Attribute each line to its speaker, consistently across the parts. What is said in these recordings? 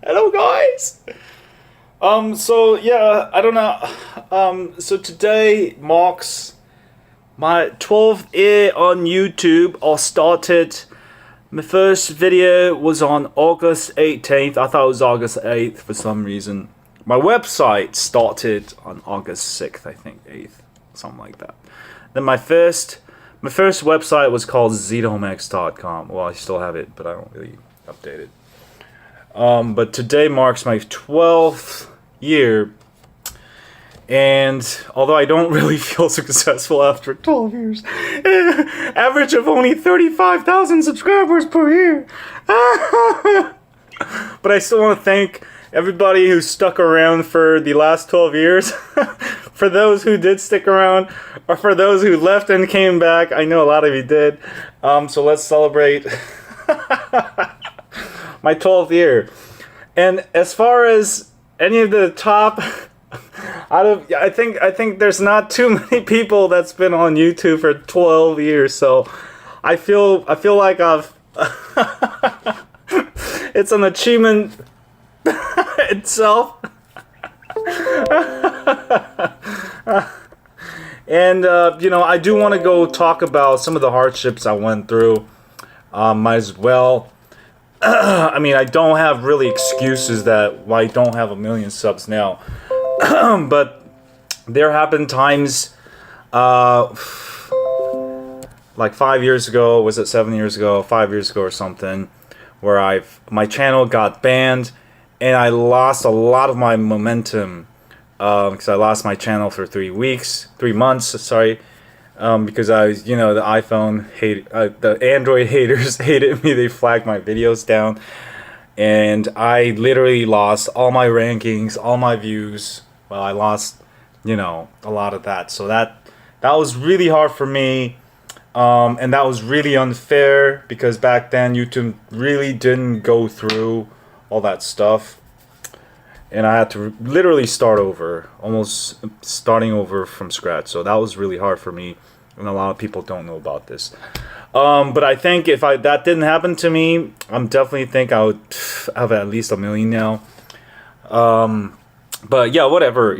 Speaker 1: Hello guys. So yeah, I don't know. So today marks my 12th year on YouTube. I started. My first video was on August 18th. I thought it was August 8th for some reason. My website started on August 6th, I think 8th, something like that. Then my first website was called zdomex.com. Well, I still have it, but I don't really update it. But today marks my 12th year, and although I don't really feel successful after 12 years, average of only 35,000 subscribers per year. But I still want to thank everybody who stuck around for the last 12 years. For those who did stick around, or for those who left and came back, I know a lot of you did. So let's celebrate my 12th year. And as far as any of the top I think there's not too many people that's been on YouTube for 12 years, so I feel like I've it's an achievement itself. And you know, I do want to go talk about some of the hardships I went through. Might as well. I mean, I don't have really excuses that why I don't have a million subs now. But there have been times, like 5 years ago, was it 7 years ago, 5 years ago or something, where my channel got banned, and I lost a lot of my momentum, because I lost my channel for 3 months, sorry, because the iPhone the Android haters hated me. They flagged my videos down, and I literally lost all my rankings, all my views. Well, I lost, a lot of that. So that was really hard for me, and that was really unfair, because back then YouTube really didn't go through all that stuff, and I had to literally start over, almost starting over from scratch. So that was really hard for me, and a lot of people don't know about this. But I think if that didn't happen to me, I'm definitely think I would have at least a million now. But yeah, whatever,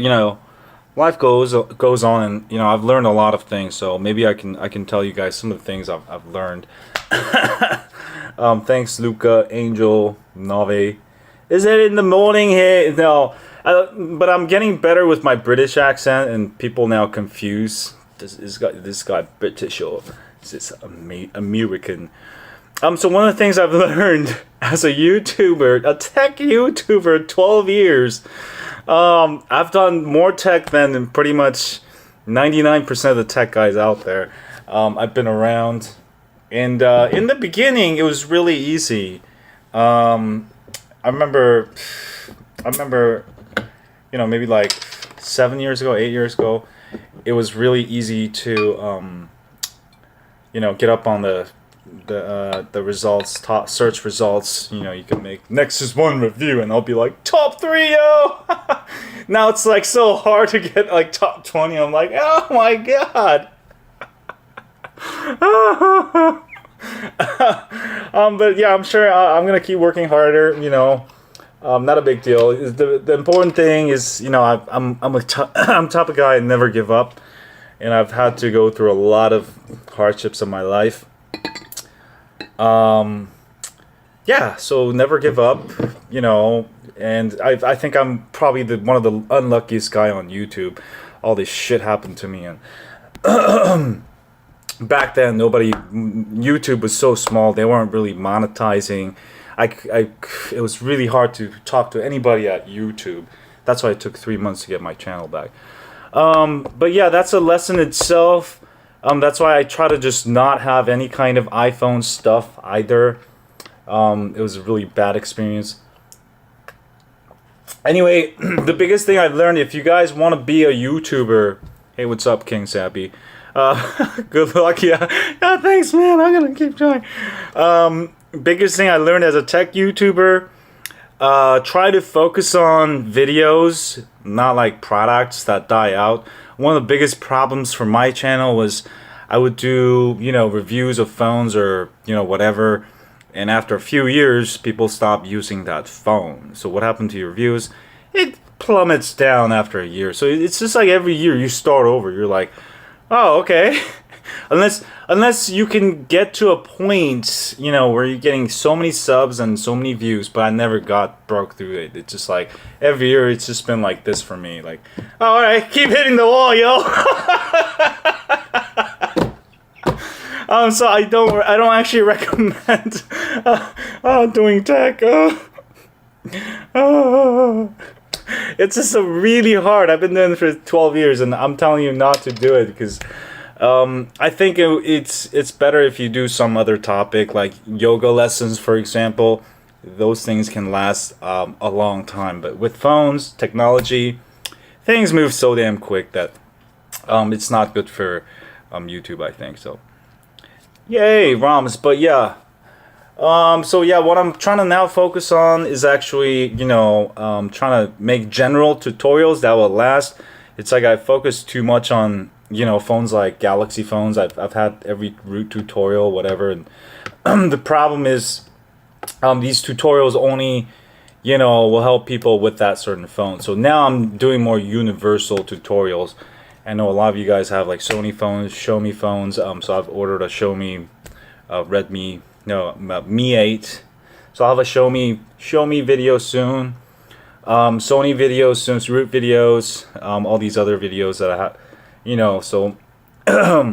Speaker 1: life goes on, and I've learned a lot of things, so maybe I can tell you guys some of the things I've learned. Thanks, Luca, Angel, Nave. Is it in the morning here? No, but I'm getting better with my British accent, and people now confuse this guy British or is this American? So one of the things I've learned as a YouTuber, a tech YouTuber, 12 years, I've done more tech than pretty much 99% of the tech guys out there. I've been around, and in the beginning it was really easy. I remember, maybe like 7 years ago, 8 years ago, it was really easy to, get up on the results, top search results. You can make Nexus 1 review, and I'll be like top 3, yo. Now it's like so hard to get like top 20. I'm like, oh my god. But yeah, I'm sure I'm gonna keep working harder. Not a big deal. The important thing is, I'm a type of guy, I never give up, and I've had to go through a lot of hardships in my life. Yeah, so never give up, and I think I'm probably one of the unluckiest guy on YouTube. All this shit happened to me, and back then YouTube was so small, they weren't really monetizing. It was really hard to talk to anybody at YouTube. That's why it took 3 months to get my channel back. But yeah, that's a lesson itself. That's why I try to just not have any kind of iPhone stuff either. It was a really bad experience. Anyway, the biggest thing I learned, if you guys want to be a YouTuber, hey, what's up, King Sappy? Good luck, yeah. Yeah, thanks, man. I'm gonna keep trying. Biggest thing I learned as a tech YouTuber, try to focus on videos, not like products that die out. One of the biggest problems for my channel was I would do, reviews of phones or, whatever, and after a few years, people stop using that phone. So what happened to your views? It plummets down after a year. So it's just like every year you start over. You're like, oh, okay. unless you can get to a point, you know, where you're getting so many subs and so many views, but I never broke through it. It's just like every year it's just been like this for me. Like, oh, all right, keep hitting the wall, yo. So I don't actually recommend doing tech. It's just really hard. I've been doing it for 12 years, and I'm telling you not to do it because I think it's better if you do some other topic like yoga lessons, for example. Those things can last a long time. But with phones, technology, things move so damn quick that it's not good for YouTube, I think. So, yay, ROMs. But yeah. So yeah, what I'm trying to now focus on is actually, you know, trying to make general tutorials that will last. It's like I focus too much on, you know, phones like Galaxy phones. I've had every root tutorial, whatever. And the problem is, these tutorials only, you know, will help people with that certain phone. So now I'm doing more universal tutorials. I know a lot of you guys have like Sony phones, Xiaomi phones. So I've ordered a Xiaomi, Redmi. No, Mi 8. So I'll have a Xiaomi video soon. Sony videos soon, root videos, all these other videos that I have, you know. So yeah,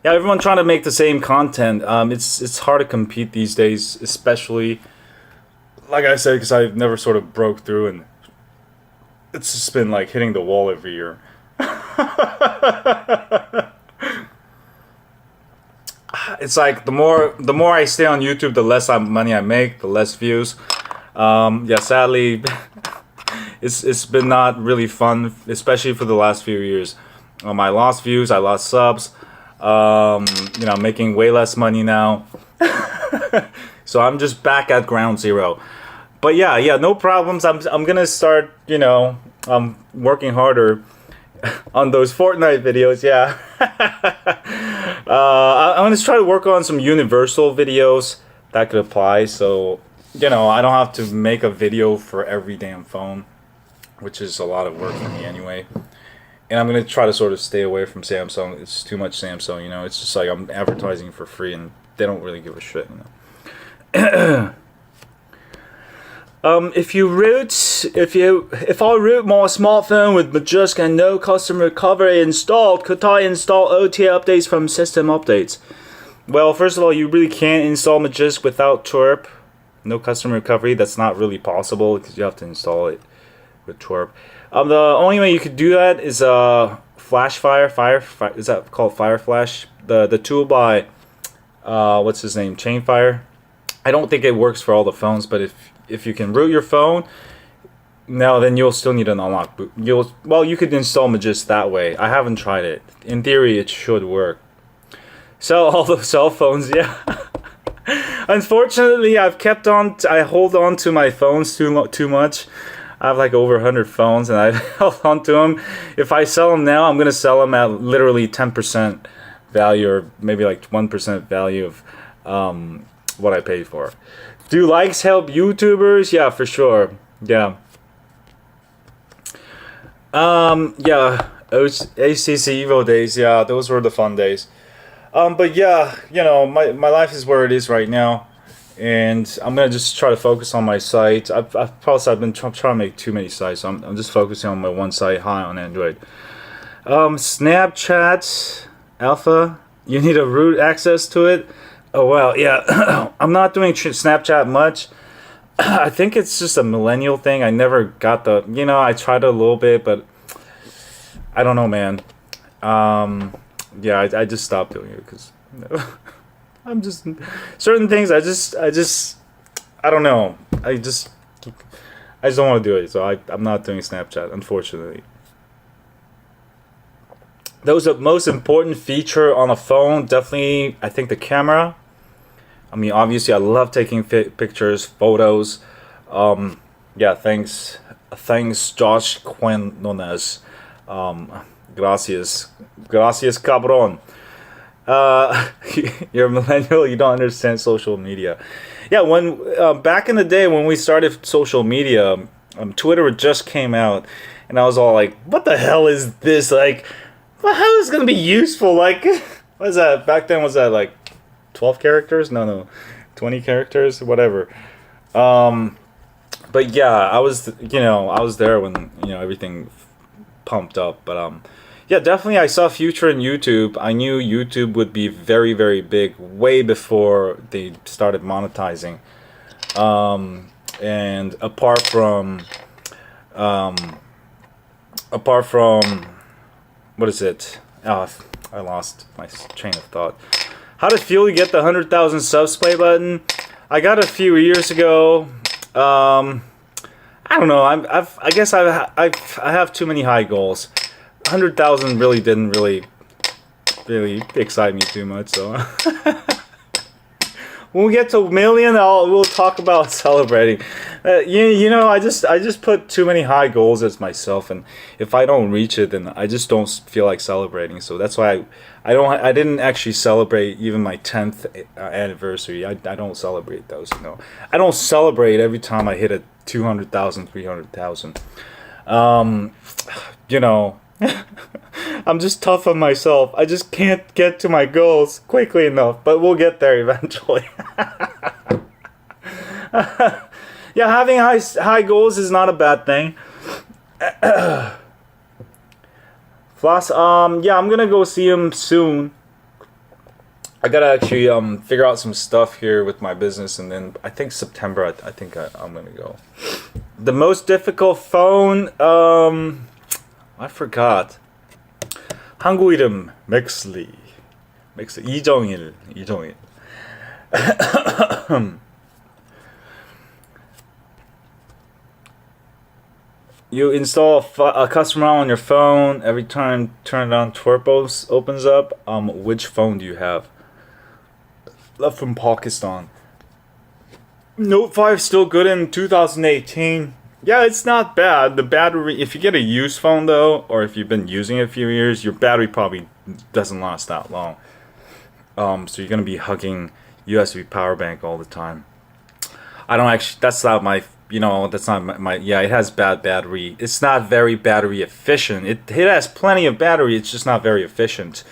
Speaker 1: everyone trying to make the same content. It's hard to compete these days, especially like I said, because I've never sort of broke through, and it's just been like hitting the wall every year. It's like the more I stay on YouTube, the less money I make, the less views. Yeah, sadly, it's been not really fun, especially for the last few years. I lost views, I lost subs. You know, I'm making way less money now. So I'm just back at ground zero. But yeah, no problems. I'm gonna start, you know, working harder on those Fortnite videos. Yeah. I'm gonna try to work on some universal videos that could apply, so you know I don't have to make a video for every damn phone, which is a lot of work for me anyway. And I'm gonna try to sort of stay away from Samsung. It's too much Samsung, you know. It's just like I'm advertising for free, and they don't really give a shit, you know. If I root my smartphone with Majusk and no customer recovery installed, could I install OTA updates from system updates? Well, first of all, you really can't install Majusk without twerp. No customer recovery. That's not really possible because you have to install it with twerp. The only way you could do that is Fire. Is that called Fire Flash? The tool by what's his name? Chainfire. I don't think it works for all the phones, but if you can root your phone, no, then you'll still need an unlock boot. You could install Majusk that way. I haven't tried it. In theory, it should work. So all the cell phones, yeah. Unfortunately, I hold on to my phones too much. I have like over 100 phones, and I held on to them. If I sell them now, I'm gonna sell them at literally 10% value, or maybe like 1% value of what I paid for. Do likes help YouTubers? Yeah, for sure. Yeah. Yeah. ACC Evo days. Yeah, those were the fun days. But yeah, you know, my life is where it is right now, and I'm gonna just try to focus on my site. I've been trying to make too many sites. So I'm just focusing on my one site, high on Android. Snapchat Alpha. You need a root access to it. Oh well, yeah. I'm not doing Snapchat much. I think it's just a millennial thing. I never got the, you know, I tried it a little bit, but I don't know, man. Yeah, I just stopped doing it because I'm just certain things. I don't know. I just don't want to do it. So I'm not doing Snapchat, unfortunately. That was the most important feature on a phone. Definitely, I think the camera. I mean, obviously, I love taking pictures, photos. Yeah, thanks, Josh Quinones. Gracias, cabron. uh, you're a millennial. You don't understand social media. Yeah, when back in the day when we started social media, Twitter just came out, and I was all like, "What the hell is this? Like, well, how is it gonna be useful? Like, what is that? Back then was that like 12 characters? No, 20 characters, whatever." But yeah, I was there when everything pumped up. But yeah, definitely I saw future in YouTube. I knew YouTube would be very, very big way before they started monetizing. And apart from what is it? Oh, I lost my train of thought. How did it feel to get the 100,000 subs play button? I got it a few years ago. I don't know. I guess I have too many high goals. 100,000 really didn't really excite me too much. So when we get to a million, we'll talk about celebrating. I just put too many high goals as myself, and if I don't reach it, then I just don't feel like celebrating. So that's why I didn't actually celebrate even my 10th anniversary. I don't celebrate those. I don't celebrate every time I hit a 200,000, 300,000. I'm just tough on myself. I just can't get to my goals quickly enough, but we'll get there eventually. Yeah, having high goals is not a bad thing. Floss, yeah, I'm gonna go see him soon. I gotta actually figure out some stuff here with my business, and then I think September. I think I'm gonna go. The most difficult phone. I forgot. 한국 이름 맥슬리. 이정일. You install a custom ROM on your phone. Every time turn it on, Twerpos opens up. Which phone do you have? Love from Pakistan. Note 5 still good in 2018. Yeah, it's not bad. The battery, if you get a used phone though, or if you've been using it a few years, your battery probably doesn't last that long. So you're gonna be hugging USB power bank all the time. I don't actually. That's not my. That's not my. Yeah, it has bad battery. It's not very battery efficient. It has plenty of battery. It's just not very efficient.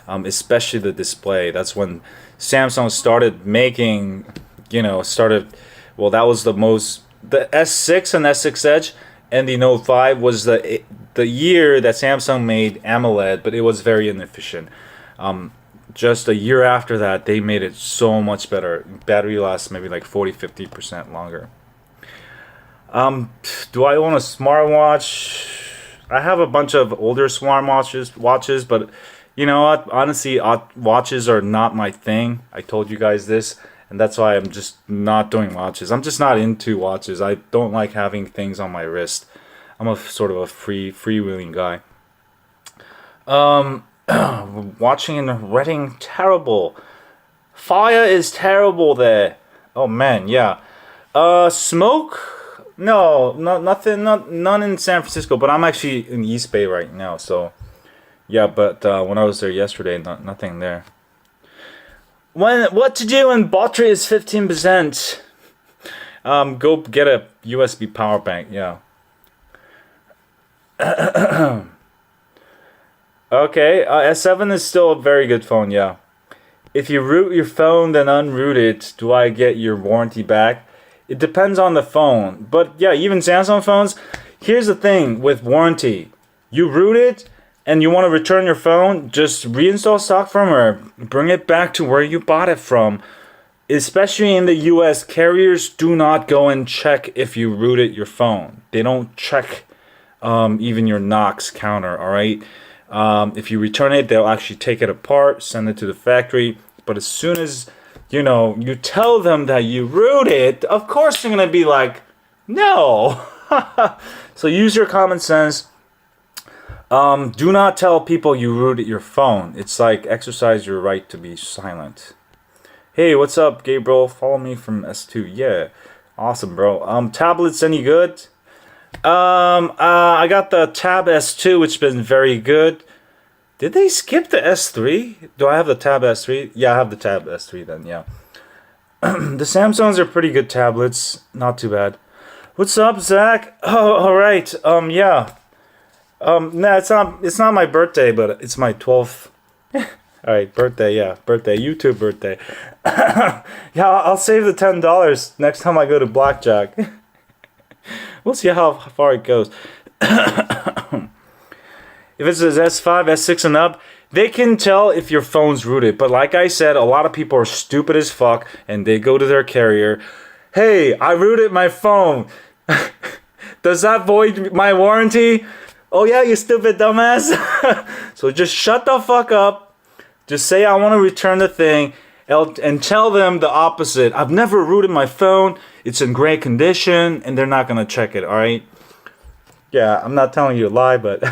Speaker 1: Especially the display. That's when Samsung started making. Well, that was the most. The S6 and S6 Edge and the Note 5 was the year that Samsung made AMOLED, but it was very inefficient. Just a year after that, they made it so much better. Battery lasts maybe like 40-50% longer. Do I own a smartwatch? I have a bunch of older watches, but you know what? Honestly, watches are not my thing. I told you guys this. And that's why I'm just not doing watches. I'm just not into watches. I don't like having things on my wrist. I'm a sort of a freewheeling guy. Watching and reading, terrible. Fire is terrible there. Oh man, yeah. Smoke? No, nothing. None in San Francisco. But I'm actually in East Bay right now. So yeah. But when I was there yesterday, nothing there. What to do when battery is 15%? Go get a USB power bank. Yeah. Okay. S7 is still a very good phone. Yeah. If you root your phone, then unroot it. Do I get your warranty back? It depends on the phone. But yeah, even Samsung phones. Here's the thing with warranty. You root it. And you want to return your phone, just reinstall stock firmware. Bring it back to where you bought it from. Especially in the US, carriers do not go and check if you rooted your phone. They don't check even your Knox counter, alright? If you return it, they'll actually take it apart, send it to the factory. But as soon as, you tell them that you rooted it, of course they're going to be like, no. So use your common sense. Do not tell people you rooted your phone. It's like exercise your right to be silent. Hey, what's up, Gabriel? Follow me from S2. Yeah, awesome, bro. Tablets any good? I got the Tab S2, which has been very good. Did they skip the S3? Do I have the Tab S3? Yeah, I have the Tab S3 then, yeah. The Samsungs are pretty good tablets. Not too bad. What's up, Zach? Oh, alright. Yeah. Nah, it's not my birthday, but it's my 12th. Alright, birthday, yeah. Birthday, YouTube birthday. Yeah, I'll save the $10 next time I go to Blackjack. We'll see how far it goes. If it's an S5, S6 and up, they can tell if your phone's rooted. But like I said, a lot of people are stupid as fuck and they go to their carrier. Hey, I rooted my phone. Does that void my warranty? Oh yeah, you stupid dumbass. So just shut the fuck up. Just say I want to return the thing and tell them the opposite. I've never rooted my phone. It's in great condition and they're not going to check it, alright? Yeah, I'm not telling you to lie, but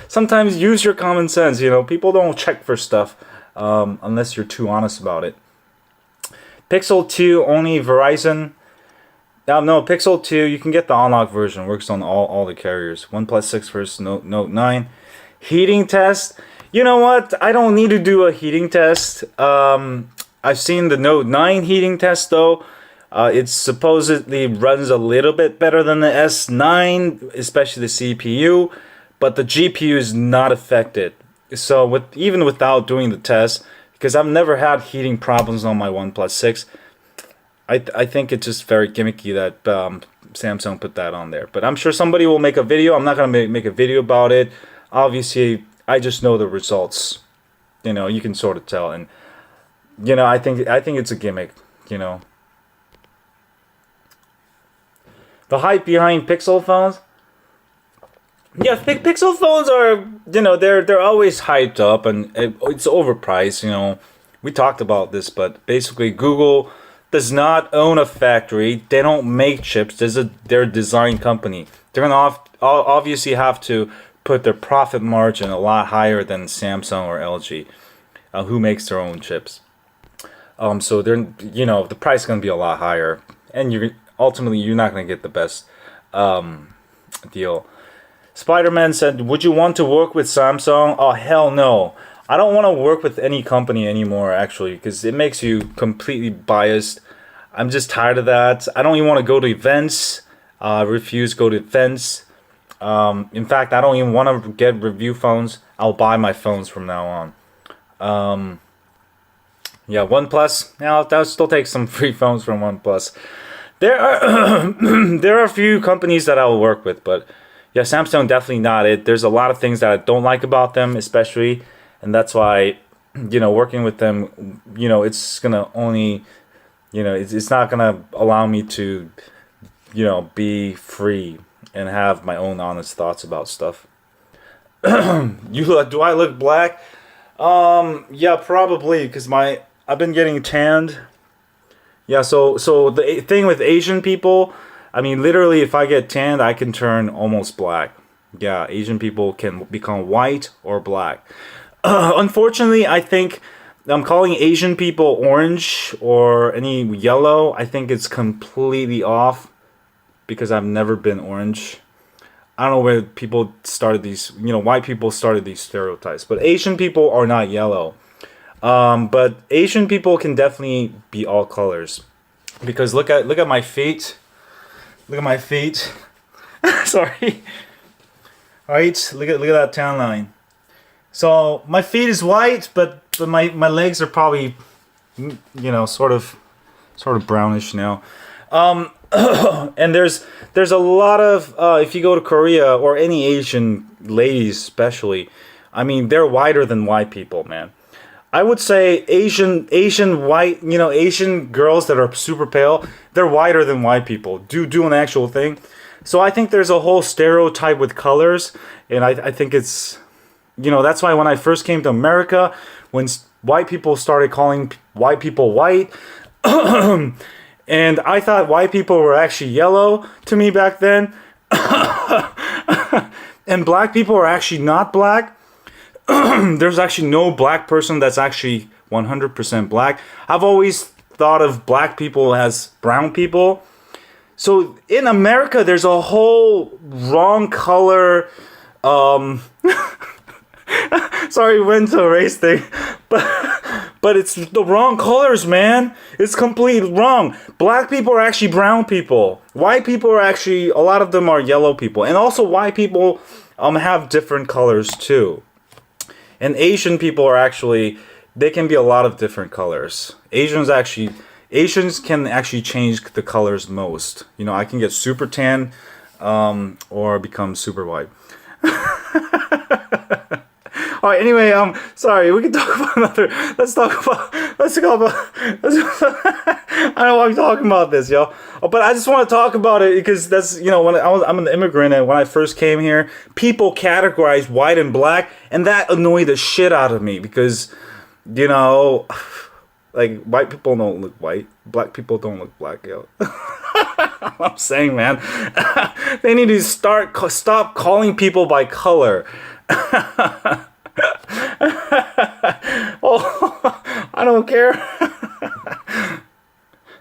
Speaker 1: sometimes use your common sense. You know, people don't check for stuff unless you're too honest about it. Pixel 2 only Verizon. No, Pixel 2 you can get the unlocked version. Works on all the carriers. OnePlus 6 versus Note 9. Heating test. You know what? I don't need to do a heating test. I've seen the Note 9 heating test though. It supposedly runs a little bit better than the S9, especially the CPU, but the GPU is not affected. So even without doing the test, because I've never had heating problems on my OnePlus 6, I think it's just very gimmicky that Samsung put that on there. But I'm sure somebody will make a video. I'm not going to make a video about it. Obviously, I just know the results. You know, you can sort of tell. And, you know, I think it's a gimmick, you know. The hype behind Pixel phones. Yeah, Pixel phones are, you know, they're always hyped up and it's overpriced, you know. We talked about this, but basically Google does not own a factory. They don't make chips. They're a design company. They're going to obviously have to put their profit margin a lot higher than Samsung or LG, who makes their own chips. So they're, you know, the price is going to be a lot higher, and ultimately you're not going to get the best deal. Spider-Man said, would you want to work with Samsung? Oh, hell no. I don't want to work with any company anymore, actually, because it makes you completely biased. I'm just tired of that. I don't even want to go to events. Refuse to go to events. In fact, I don't even want to get review phones. I'll buy my phones from now on. Yeah, OnePlus. Yeah, I'll still take some free phones from OnePlus. There are there are a few companies that I will work with, but yeah, Samsung definitely not it. There's a lot of things that I don't like about them, especially, and that's why, you know, working with them, you know, it's gonna only, you know, it's not gonna allow me to, you know, be free and have my own honest thoughts about stuff. Do I look black? Yeah, probably, because I've been getting tanned. Yeah, so the thing with Asian people, I mean, literally, if I get tanned, I can turn almost black. Yeah, Asian people can become white or black. Unfortunately, I think I'm calling Asian people orange or any yellow. I think it's completely off because I've never been orange. I don't know where people started these, you know, white people started these stereotypes, but Asian people are not yellow. But Asian people can definitely be all colors, because look at my feet. Look at my feet. Sorry. All right, look at that tan line. So my feet is white, but my legs are probably, you know, sort of brownish now. And there's a lot of if you go to Korea or any Asian ladies especially, I mean, they're whiter than white people, man. I would say Asian white, you know, Asian girls that are super pale, they're whiter than white people. Do an actual thing. So I think there's a whole stereotype with colors, and I think it's, you know, that's why when I first came to America, when white people started calling white people white, and I thought white people were actually yellow to me back then, and black people are actually not black. There's actually no black person that's actually 100% black. I've always thought of black people as brown people. So in America, there's a whole wrong color Sorry, went to a race thing, but it's the wrong colors, man. It's completely wrong. Black people are actually brown people. White people are actually, a lot of them are yellow people, and also white people have different colors too. And Asian people are actually, they can be a lot of different colors. Asians can actually change the colors most. You know, I can get super tan, or become super white. All right. Anyway, sorry. We can talk about another. Let's talk about. I don't know why I'm talking about this, yo. But I just want to talk about it because that's, you know, I'm an immigrant, and when I first came here, people categorized white and black, and that annoyed the shit out of me because, you know, like, white people don't look white, black people don't look black, yo. I'm saying, man, they need to stop calling people by color. Oh, I don't care.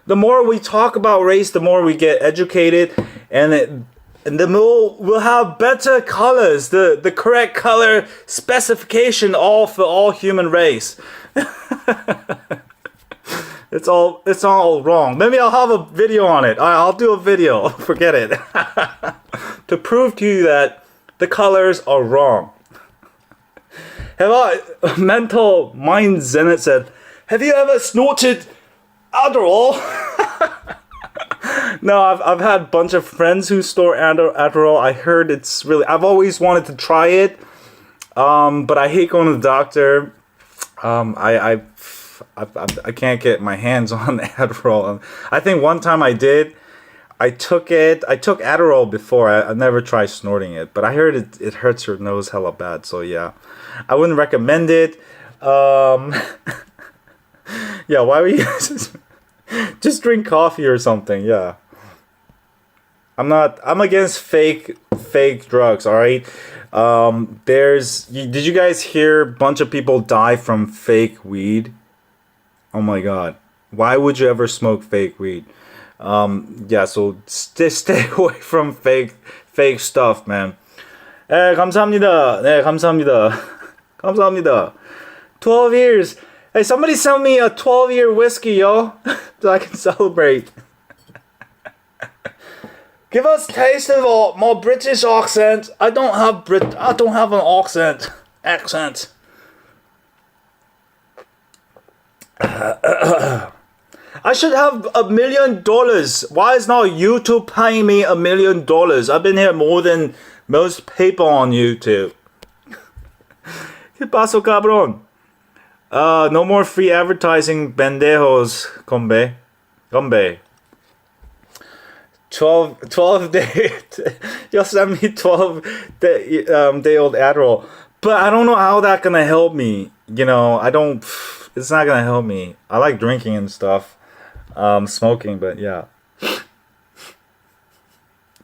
Speaker 1: The more we talk about race, the more we get educated, and the more we'll have better colors, the correct color specification, all for all human race. It's all wrong. Maybe I'll have a video on it. I'll do a video. Forget it. To prove to you that the colors are wrong. Mental Mind Zenit said, have you ever snorted Adderall? No, I've had a bunch of friends who snort Adderall. I heard it's really, I've always wanted to try it, but I hate going to the doctor. I can't get my hands on Adderall. I think one time I did. I took Adderall before. I never tried snorting it, but I heard it hurts your nose hella bad. So yeah, I wouldn't recommend it. Yeah, why would you just drink coffee or something? Yeah, I'm against fake drugs. All right. Did you guys hear a bunch of people die from fake weed? Oh my god, why would you ever smoke fake weed? Yeah, so stay away from fake stuff, man. 네, 감사합니다. 네, 감사합니다. 감사합니다. 12 years. Hey, somebody sell me a 12-year whiskey, yo, so I can celebrate. Give us taste of more British accent. I don't have an accent. I should have $1 million. Why is not YouTube paying me $1 million? I've been here more than most people on YouTube. ¿Qué pasó, cabrón? No more free advertising, pendejos, combe. 12 day. You'll send me 12 day old Adderall. But I don't know how that's gonna help me. You know, it's not gonna help me. I like drinking and stuff. Smoking, but yeah.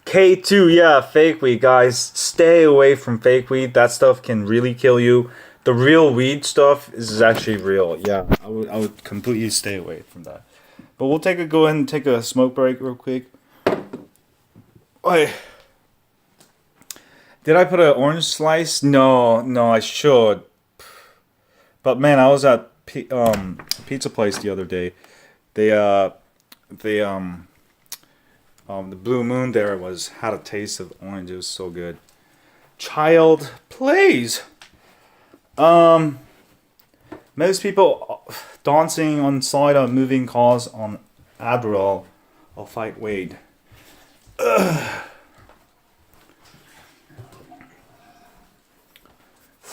Speaker 1: K2, yeah, fake weed, guys. Stay away from fake weed. That stuff can really kill you. The real weed stuff is actually real. Yeah, I would completely stay away from that. But we'll go ahead and take a smoke break real quick. Oi. Did I put an orange slice? No, I should. But man, I was at pizza place the other day. The Blue Moon there had a taste of orange. It was so good. Child plays. Most people dancing on side of moving cars on Adderall or fight Wade.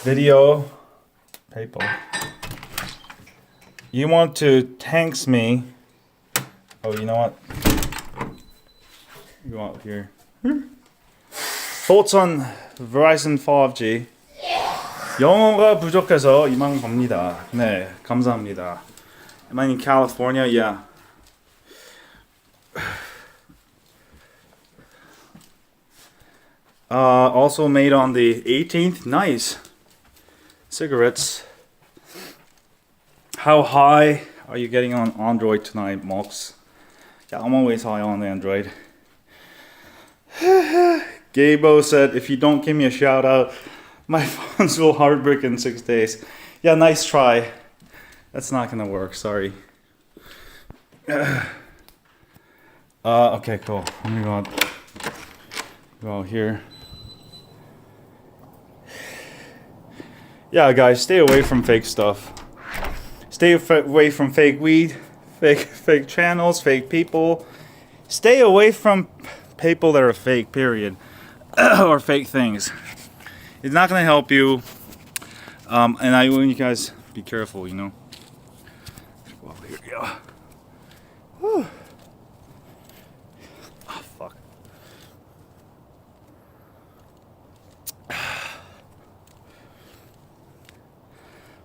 Speaker 1: Video PayPal. You want to thanks me? Oh, you know what? Go out here. Thoughts on Verizon 5G? 영어가 부족해서 이만 갑니다. 네, 감사합니다. Am I in California? Yeah. Also made on the 18th. Nice. Cigarettes. How high are you getting on Android tonight, Mox? Yeah, I'm always high on Android. Gabo said, if you don't give me a shout out, My phones will hard brick in 6 days. Yeah, nice try. That's not gonna work, sorry. Okay, cool. Let me go out here. Yeah, guys, stay away from fake stuff. Stay away from fake weed, fake channels, fake people. Stay away from people that are fake, period. Or fake things. It's not gonna help you. And I want you guys be careful, you know. Go over here, yeah. Whew. Oh, fuck.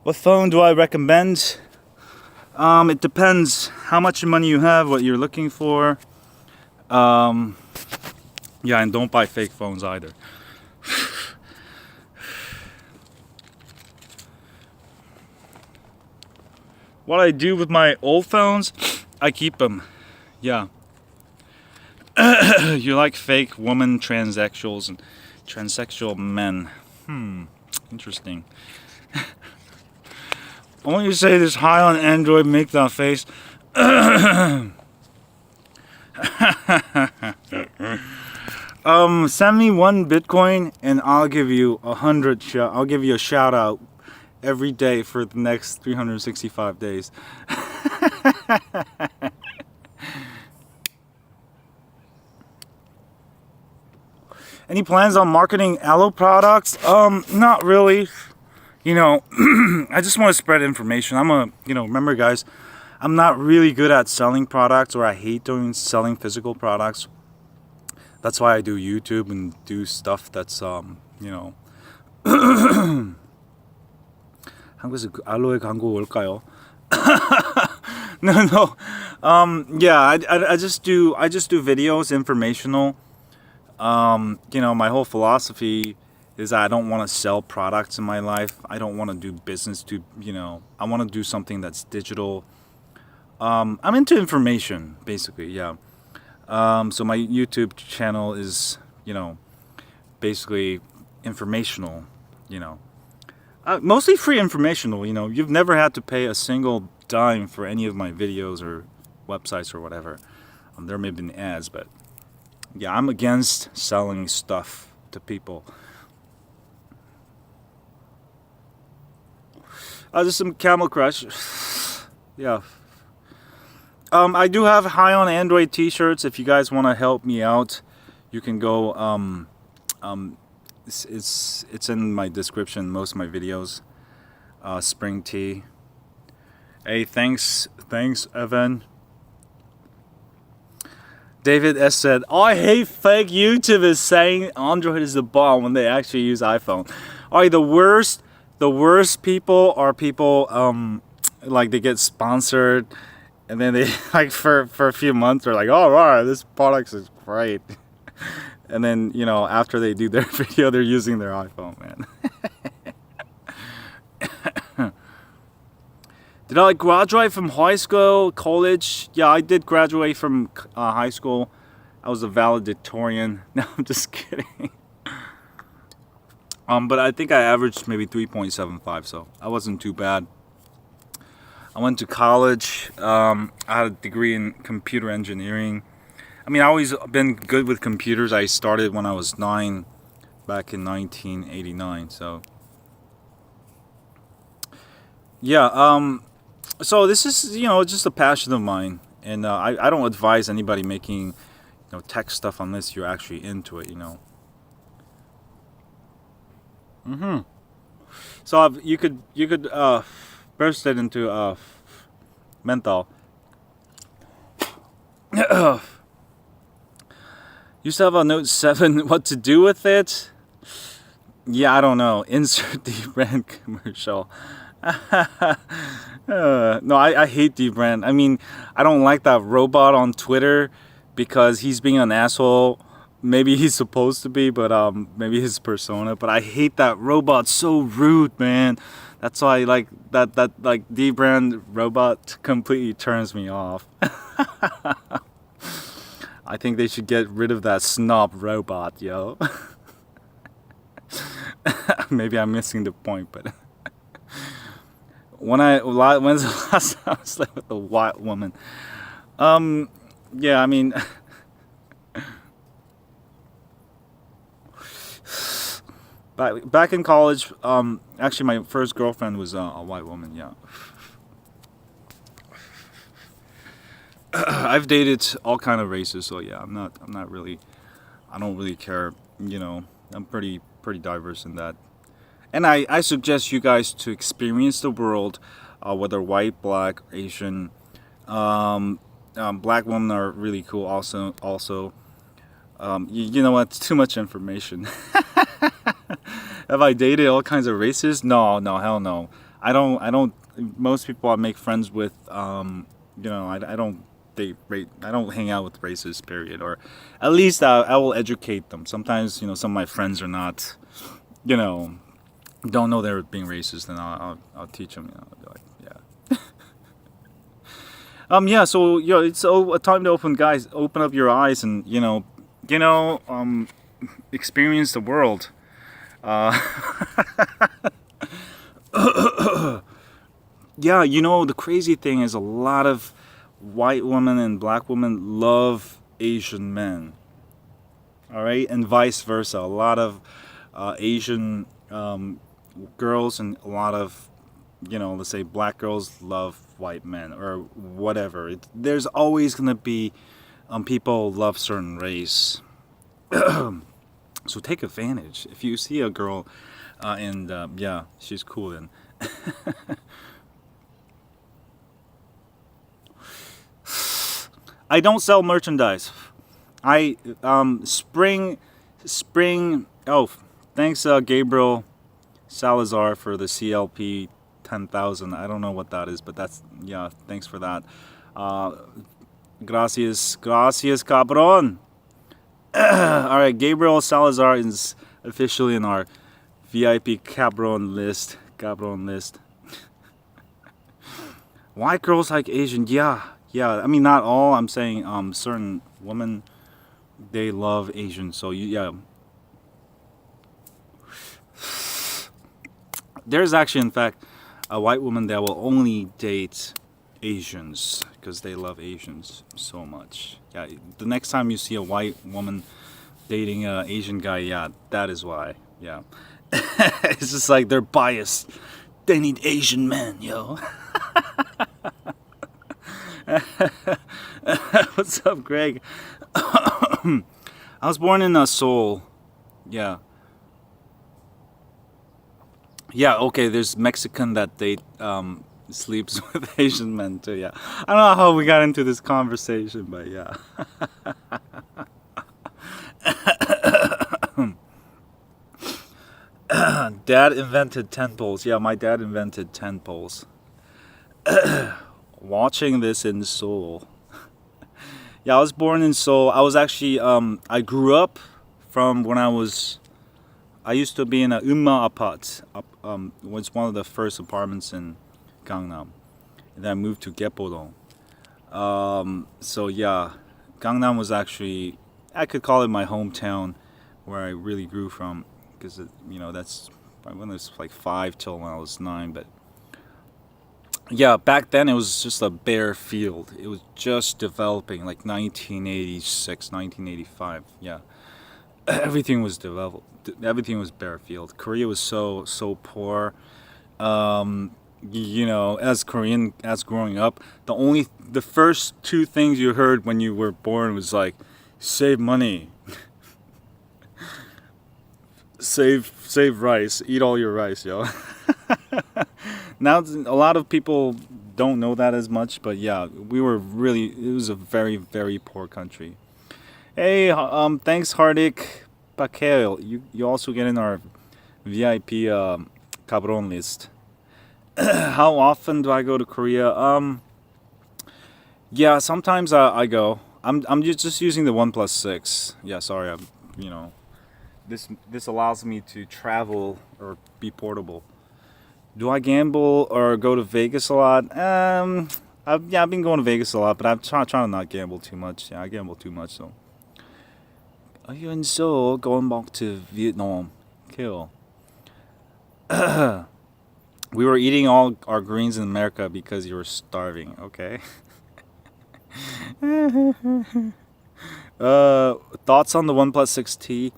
Speaker 1: What phone do I recommend? It depends how much money you have, what you're looking for. Yeah, and don't buy fake phones either. What I do with my old phones, I keep them. Yeah. You like fake woman transsexuals and transsexual men. Interesting. I want you to say this high on Android, make that face. Send me 1 Bitcoin and I'll give you 100. I'll give you a shout out every day for the next 365 days. Any plans on marketing aloe products? Not really. You know, I just want to spread information. Remember guys, I'm not really good at selling products, or I hate selling physical products. That's why I do YouTube and do stuff that's, 한국에서 알로에 광고 올까요? No. Yeah, I just do videos, informational. My whole philosophy is I don't want to sell products in my life. I don't want to do business I want to do something that's digital. I'm into information, basically, yeah. So my YouTube channel is, basically informational, mostly free informational, You've never had to pay a single dime for any of my videos or websites or whatever. There may have been ads, but yeah, I'm against selling stuff to people. Just some Camel Crush. Yeah. I do have high on Android t-shirts. If you guys want to help me out, you can go, it's in my description, most of my videos. Spring tea. Hey, thanks Evan. David S said, I hate fake YouTubers saying Android is the bomb when they actually use iPhone. Alright, the worst people are people, like they get sponsored, and then they, like, for a few months, they're like, oh, wow, this product is great. And then, after they do their video, they're using their iPhone, man. Did I graduate from high school, college? Yeah, I did graduate from high school. I was a valedictorian. No, I'm just kidding. But I think I averaged maybe 3.75, so I wasn't too bad. I went to college. I had a degree in computer engineering. I mean, I always been good with computers. I started when I was 9, back in 1989. So, yeah. So this is, just a passion of mine, and I don't advise anybody making, tech stuff unless you're actually into it, So you could burst it into menthol. Used to have a Note 7. What to do with it? Yeah, I don't know. Insert the brand commercial. No, I hate D-Brand. I mean, I don't like that robot on Twitter because he's being an asshole. Maybe he's supposed to be, but maybe his persona. But I hate that robot. So rude, man. That's why like that like D-Brand robot completely turns me off. I think they should get rid of that snob robot, yo. Maybe I'm missing the point, but when's the last time I slept with a white woman? Yeah, I mean, back in college, actually my first girlfriend was a white woman. Yeah. I've dated all kind of races, so yeah, I'm not really, I don't really care. I'm pretty diverse in that. And I suggest you guys to experience the world, whether white, black, Asian. Black women are really cool. Also, you know what? It's too much information. Have I dated all kinds of races? No, hell no. I don't. Most people I make friends with, I don't date. I don't hang out with races. Period. Or at least I will educate them. Sometimes some of my friends are not, don't know they're being racist, and I'll teach them. Like, yeah. Yeah. So it's a time to open up your eyes, and experience the world. Yeah, the crazy thing is a lot of white women and black women love Asian men. All right, and vice versa. A lot of Asian girls and a lot of, let's say black girls love white men or whatever. There's always gonna be people love certain race. So take advantage. If you see a girl and yeah, she's cool then. I don't sell merchandise. I spring. Oh, thanks Gabriel Salazar for the CLP 10,000. I don't know what that is, but thanks for that. Gracias, cabron. All right, Gabriel Salazar is officially in our VIP cabron list. White girls like Asian, yeah. I mean, not all. I'm saying certain women, they love Asian. So yeah. There's actually, in fact, a white woman that will only date Asians because they love Asians so much. Yeah, the next time you see a white woman dating an Asian guy, yeah, that is why. Yeah, it's just like they're biased. They need Asian men, yo. What's up, Greg? I was born in Seoul. Yeah. Yeah, okay, there's Mexican that date sleeps with Asian men too, yeah. I don't know how we got into this conversation, but yeah. Dad invented 10 poles. Yeah, my dad invented 10 poles. Watching this in Seoul. Yeah, I was born in Seoul. I was actually, I grew up from when I used to be in a Umma apart. Was one of the first apartments in Gangnam. And then I moved to Gyepo-dong. So yeah, Gangnam was actually, I could call it my hometown where I really grew from. Because, that's when I was like 5 till when I was 9. But yeah, back then it was just a bare field. It was just developing, like 1986, 1985. Yeah, everything was developed. Everything was bare field. Korea was so poor. As growing up, the first two things you heard when you were born was like, save money, save rice, eat all your rice, yo. Now a lot of people don't know that as much, but yeah, it was a very, very poor country. Hey, thanks Hardik Pakel. You also get in our VIP cabron list. How often do I go to Korea? Yeah, sometimes I go. I'm just using the OnePlus 6. Yeah, sorry, this allows me to travel or be portable. Do I gamble or go to Vegas a lot? I've been going to Vegas a lot, but I'm trying to not gamble too much. Yeah, I gamble too much, so. Are you in Seoul going back to Vietnam? Cool. We were eating all our greens in America because you were starving. Okay. Thoughts on the OnePlus 6T?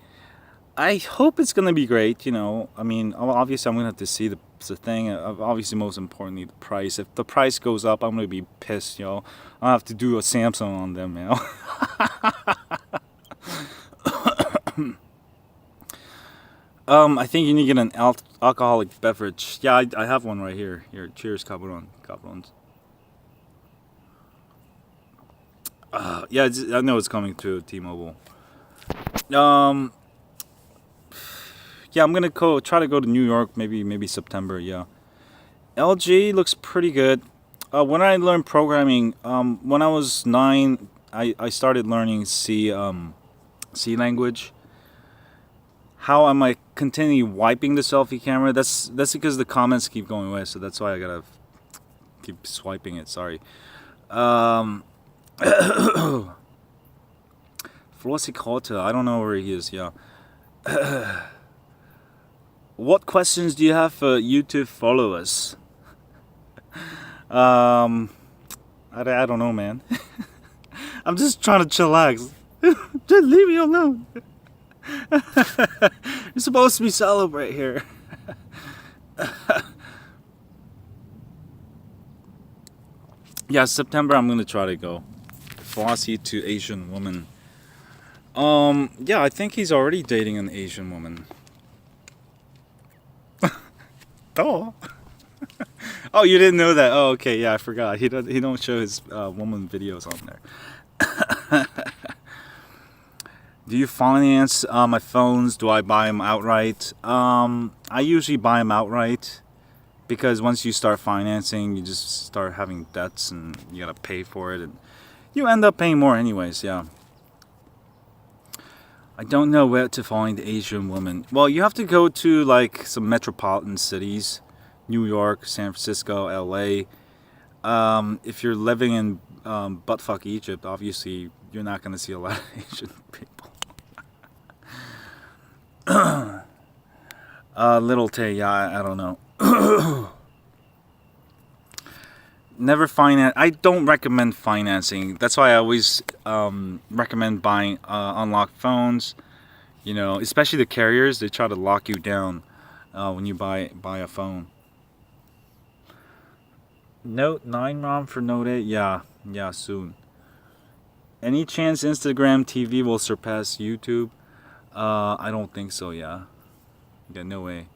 Speaker 1: I hope it's gonna be great. I mean, obviously I'm gonna have to see the thing. Obviously, most importantly, the price. If the price goes up, I'm gonna be pissed, I'll have to do a Samsung on them, I think you need to get an alcoholic beverage. Yeah, I have one right here. Here, cheers, cabron. Yeah, I know it's coming to T-Mobile. Yeah, I'm gonna try to go to New York, maybe September. Yeah, LG looks pretty good. When I learned programming, when I was 9, I started learning C language. How am I continually wiping the selfie camera? That's because the comments keep going away, so that's why I gotta keep swiping it. Sorry. Flossikota, I don't know where he is. Yeah. What questions do you have for YouTube followers? I don't know, man. I'm just trying to chillax. Just leave me alone. You're supposed to be celebrate here. Yeah, September I'm gonna try to go. Flossie to Asian woman. Yeah, I think he's already dating an Asian woman. Oh. Oh, you didn't know that? Oh, okay. Yeah, I forgot. He don't show his woman videos on there. Do you finance my phones? Do I buy them outright? I usually buy them outright because once you start financing, you just start having debts and you gotta pay for it, and you end up paying more anyways. Yeah. I don't know where to find Asian women. Well, you have to go to like some metropolitan cities, New York, San Francisco, LA. If you're living in buttfuck Egypt, obviously you're not gonna see a lot of Asian people. Little Tay, yeah, I don't know. Never finance. I don't recommend financing. That's why I always recommend buying unlocked phones. Especially the carriers. They try to lock you down when you buy a phone. Note 9 ROM for Note 8. Yeah, soon. Any chance Instagram TV will surpass YouTube? I don't think so. Yeah, no way.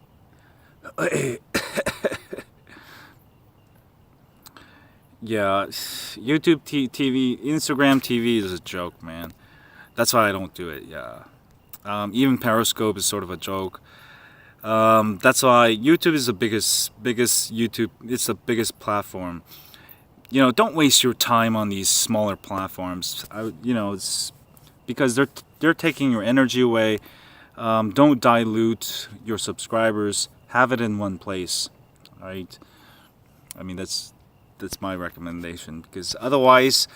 Speaker 1: Yeah, YouTube TV, Instagram TV is a joke, man. That's why I don't do it. Yeah, even Periscope is sort of a joke. That's why YouTube is the biggest YouTube. It's the biggest platform. Don't waste your time on these smaller platforms. It's because they're taking your energy away. Don't dilute your subscribers. Have it in one place, right? I mean that's my recommendation, because otherwise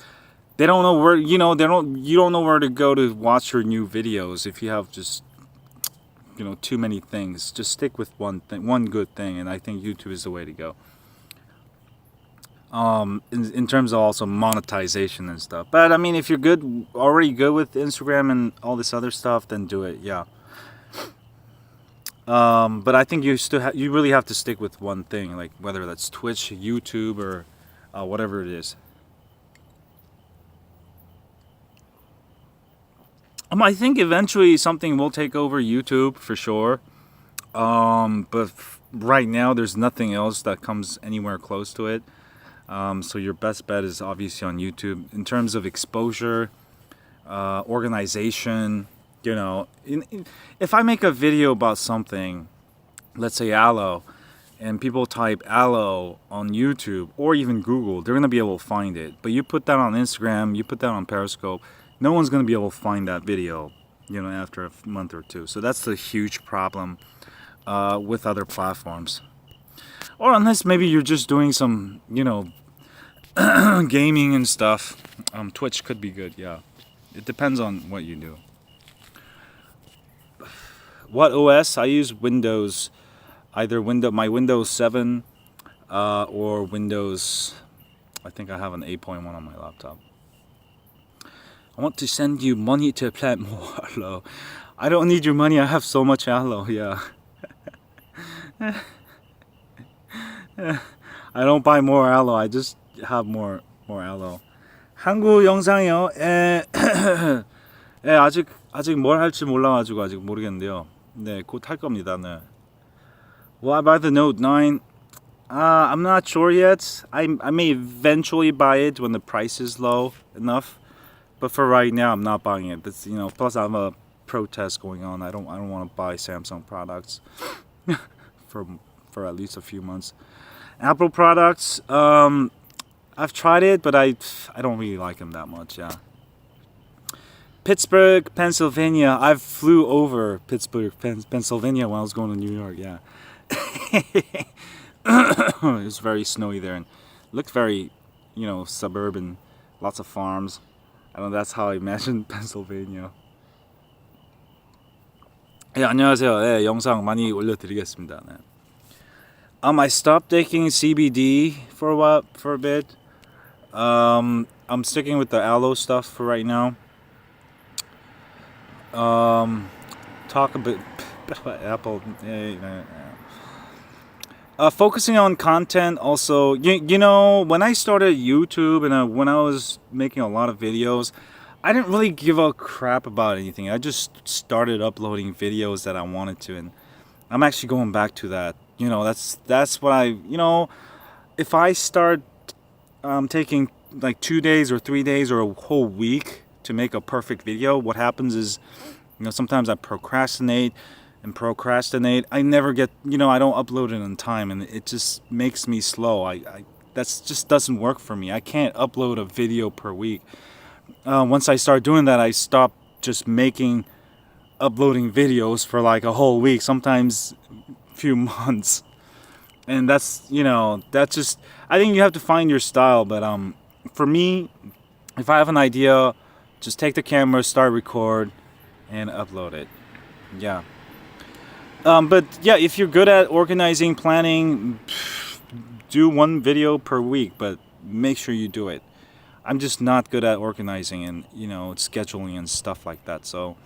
Speaker 1: they don't know where you don't know where to go to watch your new videos if you have just too many things. Just stick with one good thing, and I think YouTube is the way to go. In terms of also monetization and stuff. But I mean, if you're already good with Instagram and all this other stuff, then do it. Yeah. But I think you really have to stick with one thing, like whether that's Twitch, YouTube, or whatever it is. I think eventually something will take over YouTube for sure. But right now there's nothing else that comes anywhere close to it. So your best bet is obviously on YouTube in terms of exposure, organization. If I make a video about something, let's say aloe, and people type aloe on YouTube or even Google, they're going to be able to find it. But you put that on Instagram, you put that on Periscope, no one's going to be able to find that video, after a month or two. So that's the huge problem with other platforms. Or unless maybe you're just doing some, gaming and stuff. Twitch could be good, yeah. It depends on what you do. What OS? I use Windows. either my Windows 7 or Windows. I think I have an 8.1 on my laptop. I want to send you money to plant more aloe. I don't need your money. I have so much aloe. Yeah. I don't buy more aloe. I just have more aloe. 한국 영상이요. 아직 뭘 할지 몰라가지고 아직 모르겠는데요. 네, 곧 할 겁니다. 네. Will I buy the Note 9? I'm not sure yet. I may eventually buy it when the price is low enough. But for right now, I'm not buying it. That's, plus I have a protest going on. I don't want to buy Samsung products for at least a few months. Apple products, I've tried it, but I don't really like them that much. Yeah. Pittsburgh, Pennsylvania. I flew over Pittsburgh, Pennsylvania when I was going to New York. Yeah. It was very snowy there and looked very, suburban. Lots of farms. I don't know, that's how I imagine Pennsylvania. 예, 안녕하세요. 네, 영상 많이 올려드리겠습니다. 네. I stopped taking CBD for a bit. I'm sticking with the aloe stuff for right now. Talk a bit about Apple. Focusing on content also. When I started YouTube and when I was making a lot of videos, I didn't really give a crap about anything. I just started uploading videos that I wanted to, and I'm actually going back to that. That's what if I start taking like 2 days or 3 days or a whole week to make a perfect video, what happens is, sometimes I procrastinate. I never get, I don't upload it on time, and it just makes me slow. That's just doesn't work for me. I can't upload a video per week. Once I start doing that, I stop just uploading videos for like a whole week, sometimes a few months. And that's just, I think you have to find your style. But for me, if I have an idea, just take the camera, start record, and upload it. Yeah. But yeah, if you're good at organizing, planning, do one video per week, but make sure you do it. I'm just not good at organizing and, scheduling and stuff like that. So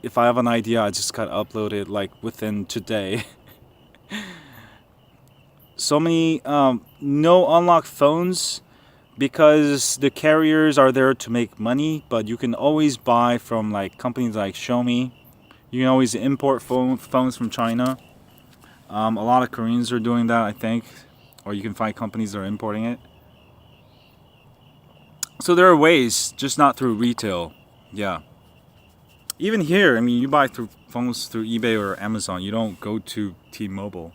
Speaker 1: if I have an idea, I just gotta upload it like within today. So many, no unlocked phones because the carriers are there to make money, but you can always buy from like companies like Xiaomi. You can always import phones from China. A lot of Koreans are doing that, I think. Or you can find companies that are importing it. So there are ways, just not through retail. Yeah. Even here, you buy phones through eBay or Amazon. You don't go to T-Mobile.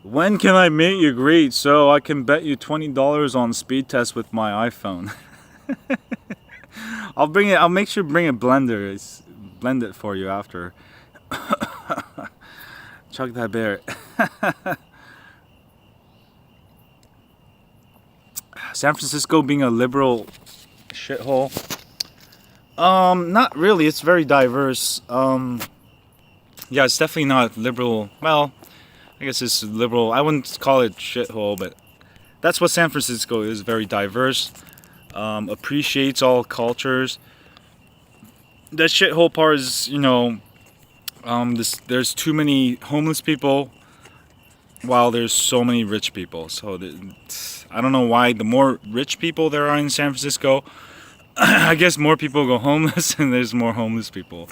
Speaker 1: When can I make you great so I can bet you $20 on speed test with my iPhone? I'll make sure to bring a blender. Blend it for you after. Chug that bear. San Francisco being a liberal shithole. Not really. It's very diverse. Yeah, it's definitely not liberal. Well, I guess it's liberal. I wouldn't call it shithole, but that's what San Francisco is. Very diverse. Appreciates all cultures. The shithole part is, there's too many homeless people while there's so many rich people. So I don't know why the more rich people there are in San Francisco, I guess more people go homeless and there's more homeless people.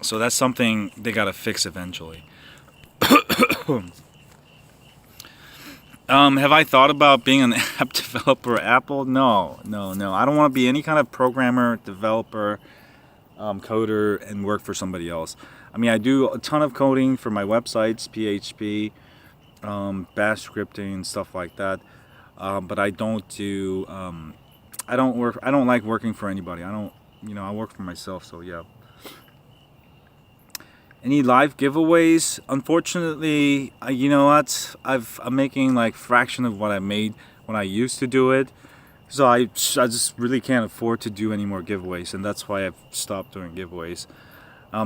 Speaker 1: So that's something they gotta fix eventually. Have I thought about being an app developer at Apple? No. I don't want to be any kind of programmer, developer, coder, and work for somebody else. I do a ton of coding for my websites, PHP, bash scripting, and stuff like that. But I don't do, I don't like working for anybody. I work for myself, so yeah. Any live giveaways? Unfortunately, you know what? I'm making like fraction of what I made when I used to do it. So I just really can't afford to do any more giveaways, and that's why I've stopped doing giveaways.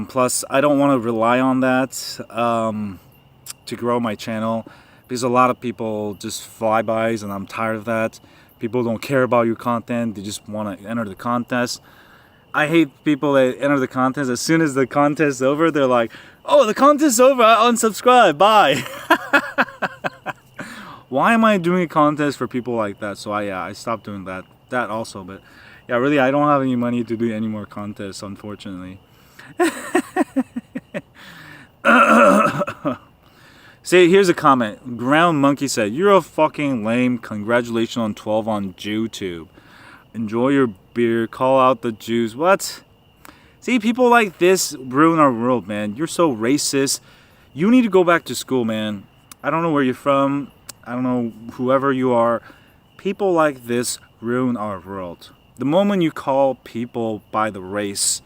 Speaker 1: Plus, I don't want to rely on that to grow my channel, because a lot of people just flybys, and I'm tired of that. People don't care about your content. They just want to enter the contest. I hate people that enter the contest. As soon as the contest is over, they're like, oh, the contest is over, I unsubscribe, bye. Why am I doing a contest for people like that? So I stopped doing that also. But yeah, really, I don't have any money to do any more contests, unfortunately. See, here's a comment. Ground Monkey said, you're a fucking lame. Congratulations on 12 on YouTube. Enjoy your beer. Call out the Jews. What? See, people like this ruin our world, man. You're so racist. You need to go back to school, man. I don't know where you're from. I don't know whoever you are. People like this ruin our world. The moment you call people by the race,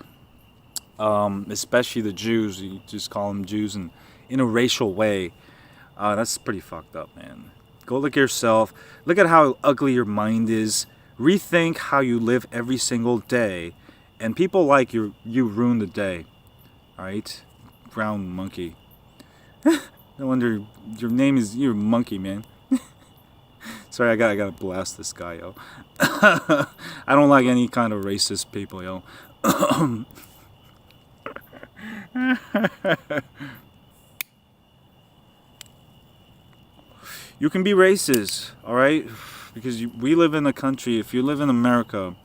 Speaker 1: especially the Jews, you just call them Jews in a racial way, that's pretty fucked up, man. Go look at yourself. Look at how ugly your mind is. Rethink how you live every single day. And people like you ruin the day. Alright? Brown Monkey. No wonder your name is, you're Monkey, man. Sorry, I gotta blast this guy, yo. I don't like any kind of racist people, yo. You can be racist, alright? Because we live in a country, if you live in America,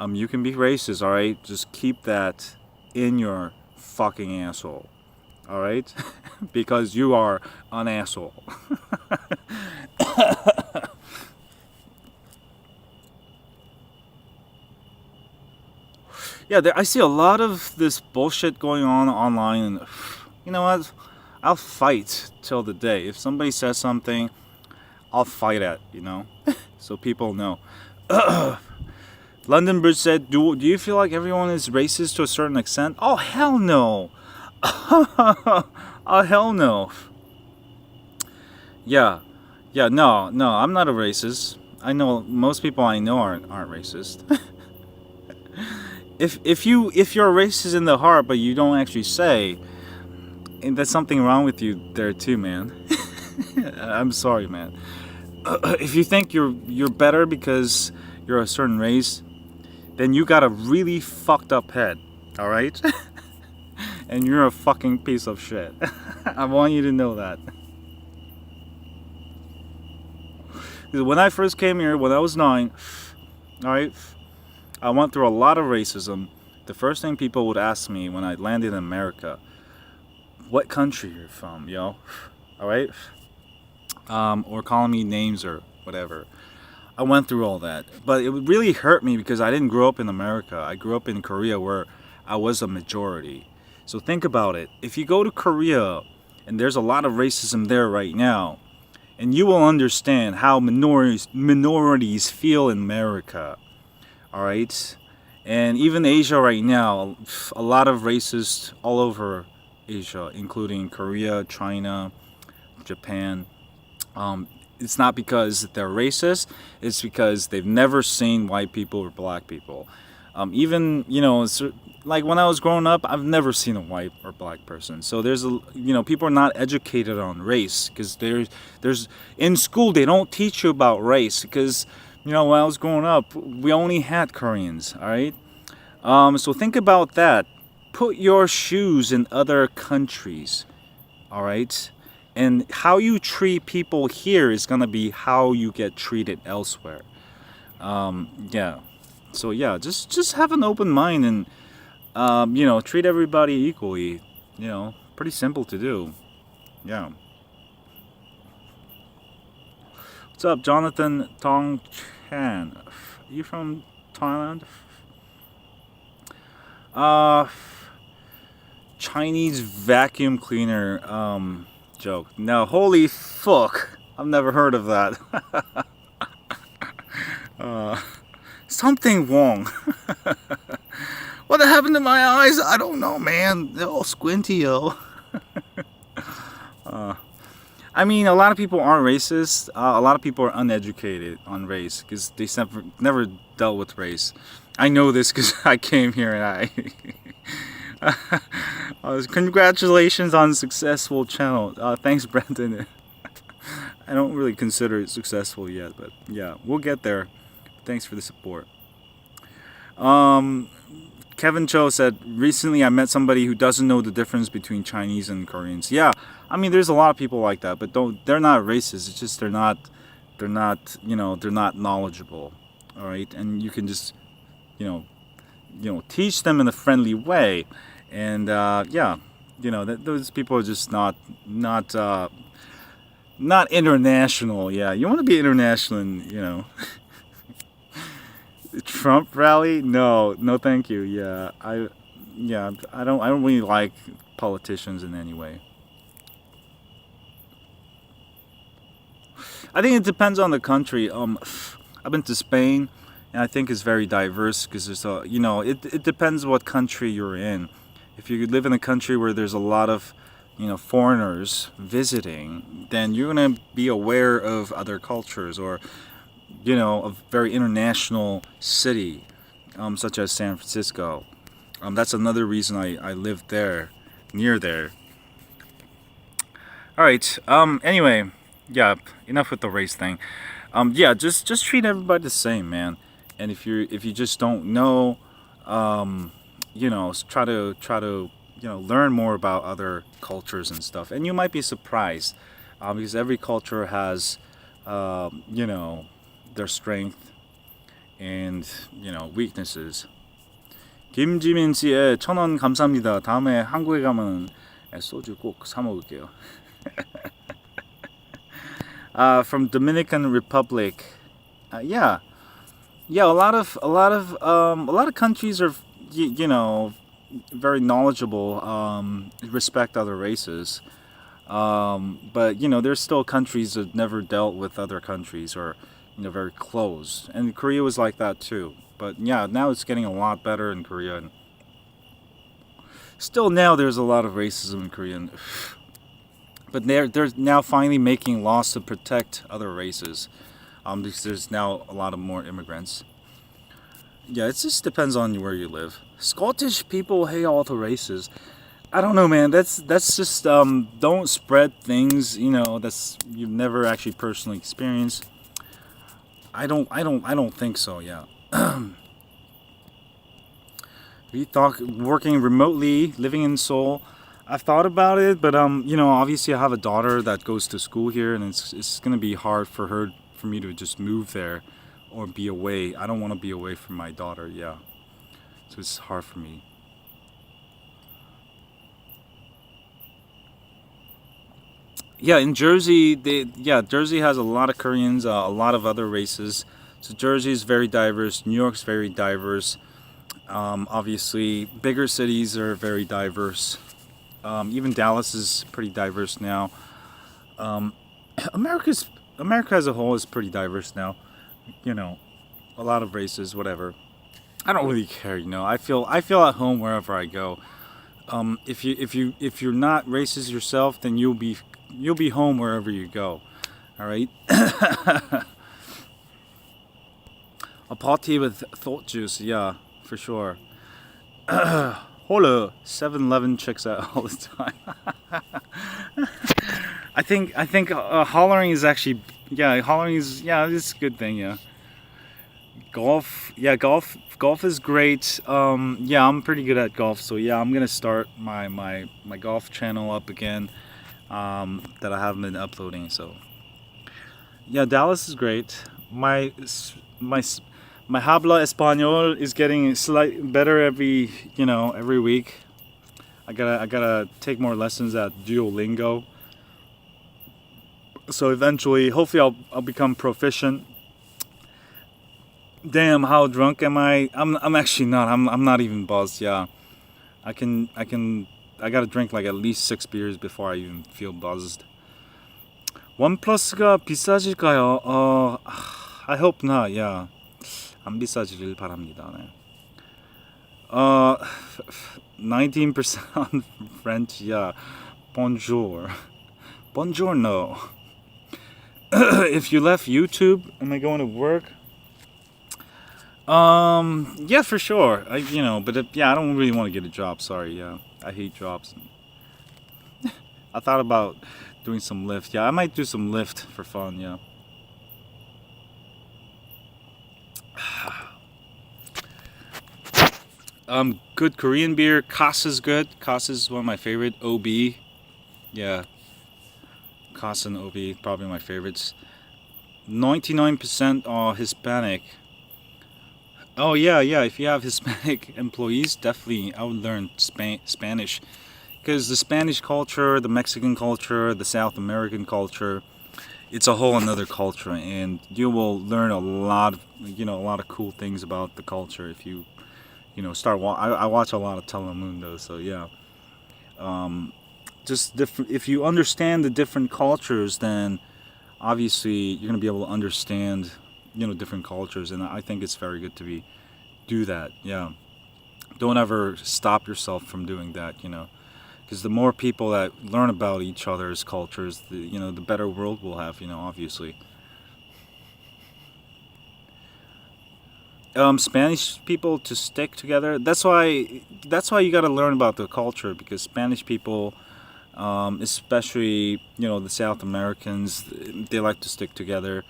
Speaker 1: you can be racist, alright? Just keep that in your fucking asshole, alright? Because you are an asshole. Yeah, I see a lot of this bullshit going on online, and you know what? I'll fight till the day. If somebody says something, I'll fight at, you know? So people know. London Bridge said, do you feel like everyone is racist to a certain extent? Oh, hell no. Oh, hell no. Yeah, no, I'm not a racist. I know most people I know aren't racist. If you're a racist in the heart, but you don't actually say, and there's something wrong with you there too, man. I'm sorry, man. If you think you're better because you're a certain race, then you got a really fucked up head, all right? And you're a fucking piece of shit. I want you to know that. When I first came here, when I was 9, all right, I went through a lot of racism. The first thing people would ask me when I landed in America, what country you're from, yo? All right? Or calling me names or whatever. I went through all that. But it really hurt me because I didn't grow up in America. I grew up in Korea where I was a majority. So think about it. If you go to Korea, and there's a lot of racism there right now, and you will understand how minorities feel in America. All right? And even Asia right now, a lot of racists all over Asia, including Korea, China, Japan. It's not because they're racist, it's because they've never seen white people or black people. Even, you know, like when I was growing up, I've never seen a white or black person. So there's people are not educated on race, because there's in school they don't teach you about race, because when I was growing up, we only had Koreans, all right? So think about that. Put your shoes in other countries, all right? And how you treat people here is gonna be how you get treated elsewhere. Yeah. So yeah, just have an open mind and treat everybody equally. Pretty simple to do. Yeah. What's up, Jonathan Tong Chan? Are you from Thailand? Chinese vacuum cleaner joke. No, holy fuck. I've never heard of that. Something wrong. What happened to my eyes? I don't know, man. They're all squinty, yo. I mean, a lot of people aren't racist. A lot of people are uneducated on race because they never dealt with race. I know this because I came here and Congratulations on successful channel. Thanks, Brandon. I don't really consider it successful yet, but yeah, we'll get there. Thanks for the support. Kevin Cho said, recently I met somebody who doesn't know the difference between Chinese and Koreans. Yeah, I mean, there's a lot of people like that, but they're not racist. It's just they're not, they're not knowledgeable. All right, and you can just, teach them in a friendly way, and yeah, those people are just not international. Yeah, you want to be international, and Trump rally? No, thank you. Yeah, I don't really like politicians in any way. I think it depends on the country. I've been to Spain, and I think it's very diverse because there's it depends what country you're in. If you live in a country where there's a lot of, foreigners visiting, then you're gonna be aware of other cultures, or a very international city, such as San Francisco. That's another reason I lived there, near there. All right. Anyway, yeah. Enough with the race thing. Yeah. Just treat everybody the same, man. And if you just don't know, try to learn more about other cultures and stuff. And you might be surprised, because every culture has, their strength and weaknesses. 김지민 씨의 1,000원 감사합니다. 다음에 한국에 가면 소주 꼭 사 먹을게요. From Dominican Republic, yeah, a lot of countries are very knowledgeable, respect other races, but there's still countries that never dealt with other countries, or very closed, and Korea was like that too. But yeah, now it's getting a lot better in Korea, and still now there's a lot of racism in Korea, but they're now finally making laws to protect other races, because there's now a lot of more immigrants. Yeah, it just depends on where you live. Scottish people hate all the races. I don't know, man. That's just don't spread things that's you've never actually personally experienced. I don't think so. Yeah. We thought working remotely, living in Seoul. I've thought about it, but obviously I have a daughter that goes to school here, and it's gonna be hard for me to just move there or be away. I don't want to be away from my daughter. Yeah, so it's hard for me. Yeah, in Jersey, Jersey has a lot of Koreans, a lot of other races. So Jersey is very diverse. New York's very diverse. Obviously, bigger cities are very diverse. Even Dallas is pretty diverse now. America as a whole is pretty diverse now. A lot of races, whatever. I don't really care. I feel at home wherever I go. If you're not racist yourself, then you'll be home wherever you go. All right. A party with thought juice, yeah, for sure. Hola, 7-Eleven checks out all the time. I think hollering is actually, it's a good thing, yeah. Golf is great. Yeah, I'm pretty good at golf, so yeah, I'm gonna start my golf channel up again, that I haven't been uploading. So yeah, Dallas is great. My habla español is getting slightly better every week. I gotta take more lessons at Duolingo. So eventually, hopefully, I'll become proficient. Damn, how drunk am I? I'm actually not. I'm not even buzzed. Yeah, I gotta drink like at least 6 beers before I even feel buzzed. OnePlus가 비싸질까요? I hope not. Yeah, 안 비싸지길 바랍니다. 네. 19% on French. Yeah, bonjour, buongiorno. If you left YouTube, am I going to work? Yeah, for sure. But yeah, I don't really want to get a job. Sorry. Yeah, I hate jobs. I thought about doing some Lyft. Yeah, I might do some Lyft for fun. Yeah. Good Korean beer. Kasa is good. Kasa is one of my favorite. OB. Yeah, Kasa and OB probably my favorites. 99% are Hispanic. Oh yeah, yeah. If you have Hispanic employees, definitely I would learn Spanish, because the Spanish culture, the Mexican culture, the South American culture, it's a whole another culture, and you will learn a lot of a lot of cool things about the culture if you start. I watch a lot of Telemundo, so yeah. Um, just different. If you understand the different cultures, then obviously you're gonna be able to understand different cultures, and I think it's very good to do that. Yeah, don't ever stop yourself from doing that. Because the more people that learn about each other's cultures, the better world we'll have. Obviously. Spanish people to stick together. That's why you got to learn about the culture, because Spanish people, especially the South Americans, they like to stick together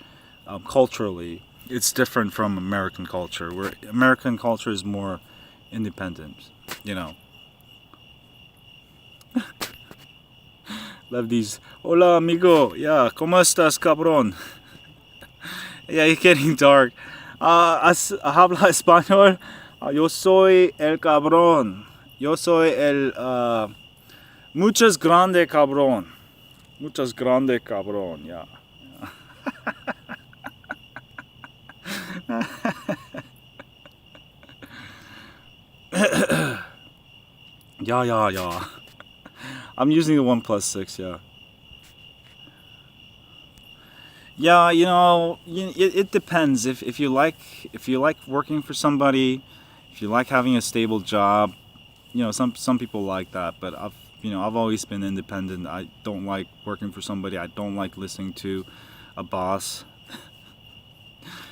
Speaker 1: culturally. It's different from American culture, where American culture is more independent. You know, love these. Hola amigo, yeah, ¿cómo estás, cabrón? Yeah, it's getting dark. Habla español. Yo soy el cabrón. Yo soy el muchas grande cabrón. Muchas grande cabrón. Yeah. Yeah, yeah, yeah. I'm using the OnePlus 6. Yeah. Yeah, it depends. If you like working for somebody, if you like having a stable job, some people like that. But I've always been independent. I don't like working for somebody. I don't like listening to a boss.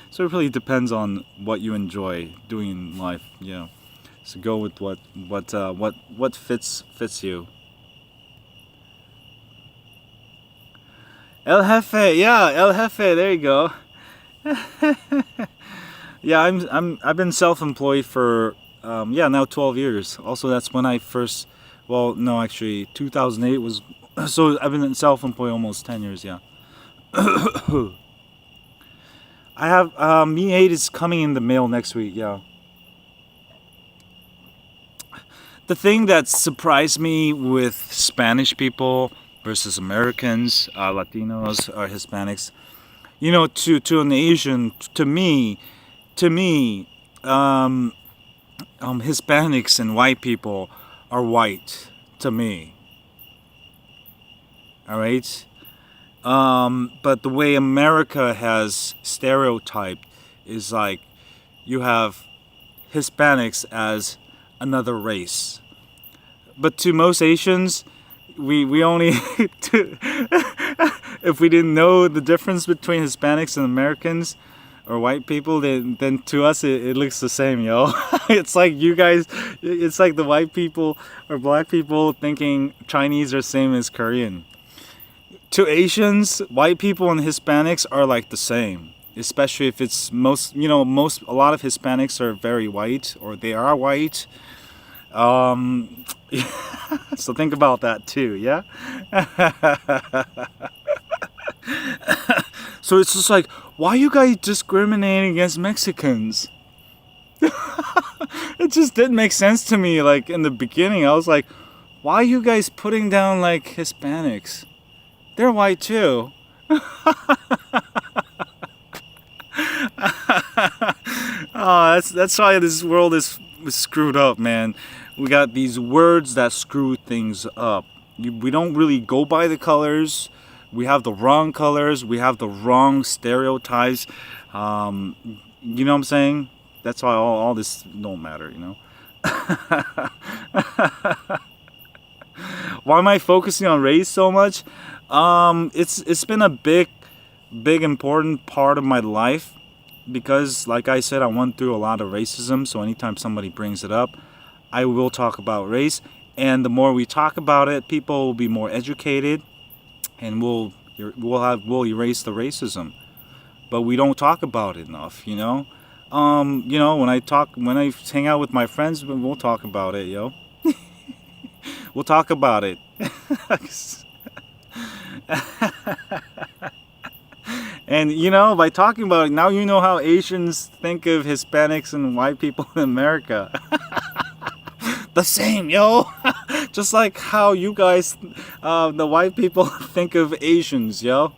Speaker 1: So it really depends on what you enjoy doing in life. So go with what fits you. El Jefe, yeah, El Jefe. There you go. Yeah, I've been self-employed for now 12 years. Also, that's when I first. Well, no, actually, 2008 was. So I've been self-employed almost 10 years. Yeah. I have Mi 8 is coming in the mail next week. Yeah. The thing that surprised me with Spanish people versus Americans, Latinos or Hispanics, to an Asian, to me, Hispanics and white people are white to me. All right. But the way America has stereotyped is like you have Hispanics as another race. But to most Asians, we only if we didn't know the difference between Hispanics and Americans or white people, then to us it looks the same, yo. It's like you guys, it's like the white people or black people thinking Chinese are same as Korean. To Asians, white people and Hispanics are like the same. Especially if it's a lot of Hispanics are very white, or they are white. So think about that too, yeah? So it's just like, why are you guys discriminating against Mexicans? It just didn't make sense to me. Like in the beginning, I was like, why are you guys putting down like Hispanics? They're white too. Oh, that's why this world is screwed up, man. We got these words that screw things up. We don't really go by the colors. We have the wrong colors. We have the wrong stereotypes. You know what I'm saying? That's why all this don't matter, Why am I focusing on race so much? It's been a big important part of my life. because, like I said, I went through a lot of racism, so anytime somebody brings it up, I will talk about race. And the more we talk about it, people will be more educated, and we'll erase the racism. But we don't talk about it enough, you know. When I hang out with my friends, we'll talk about it, yo. We'll talk about it. And by talking about it, now you know how Asians think of Hispanics and white people in America. The same, yo. Just like how you guys, the white people, think of Asians, yo.